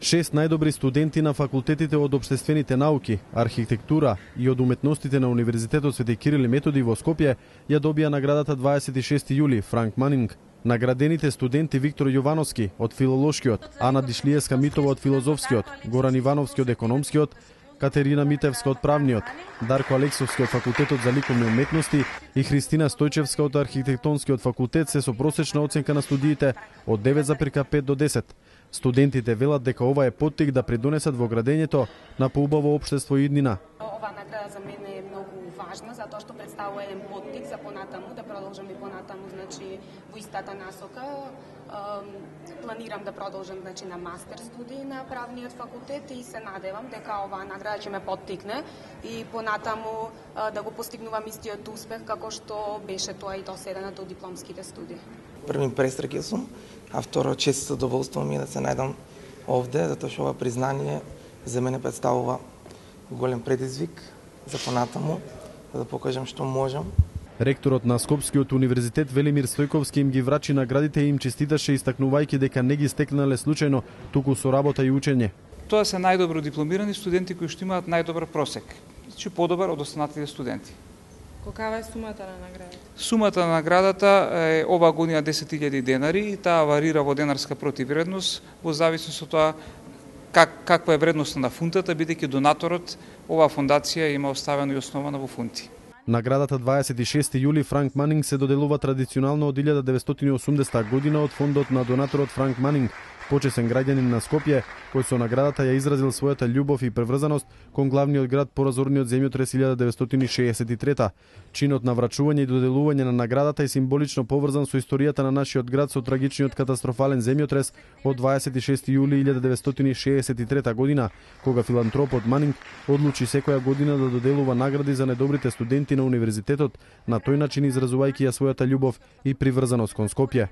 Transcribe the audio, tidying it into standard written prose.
6 најдобри студенти на факултетите од општествените науки, архитектура и од уметностите на Универзитетот Свети Кирил и Методи во Скопје ја добија наградата 26 јули Франк Манинг. Наградените студенти Виктор Јовановски од филолошкиот, Ана Дишлиевска Митова од филозофскиот, Горан Ивановски од економскиот, Катерина Митевска од правниот, Дарко Алексовски од факултетот за ликовни уметности и Христина Стојчевска од архитектонскиот факултет се со просечна оценка на студиите од 9,5 до 10. Студентите велат дека ова е поттик да придонесат во градењето на поубаво општество и иднина. Оваа награда за мене е многу важна затоа што претставува еден поттик за понатаму, да продолжам и понатаму, значи во истата насока. Планирам да продолжам на мастер студии на правниот факултет и се надевам дека оваа награда ќе ме поттикне и понатаму да го постигнувам истиот успех како што беше тоа и доседа до дипломските студии. Први пресреќа сум, а второ чест и задоволство ми е да се најдам овде, затоа што ова признание за мене представува голем предизвик за понатаму, да покажам што можам. Ректорот на Скопскиот универзитет Велимир Стојковски им ги врачи наградите и им честиташе истакнувајќи дека не ги стекнале случајно, туку со работа и учење. Тоа се најдобро дипломирани студенти кои што имаат најдобар просек, значи подобар од останатите студенти. Каква е сумата на наградата? Сумата на наградата е оваа година 10.000 денари и таа варира во денарска противвредност во зависност од тоа каква е вредноста на фунтата, бидејќи донаторот оваа фондација има оставено и основана во фунти. Наградата 26 јули Франк Манинг се доделува традиционално од 1980 година од фондот на донаторот Франк Манинг, почесен граѓанин на Скопје, кој со наградата ја изразил својата љубов и приврзаност кон главниот град по разорниот земјотрес 1963. Чинот на врачување и доделување на наградата е символично поврзан со историјата на нашиот град со трагичниот катастрофален земјотрес од 26 јули 1963 година, кога филантропот Манинг одлучи секоја година да доделува награди за најдобрите студенти на универзитетот, на тој начин изразувајќи ја својата љубов и приврзаност кон Скопје.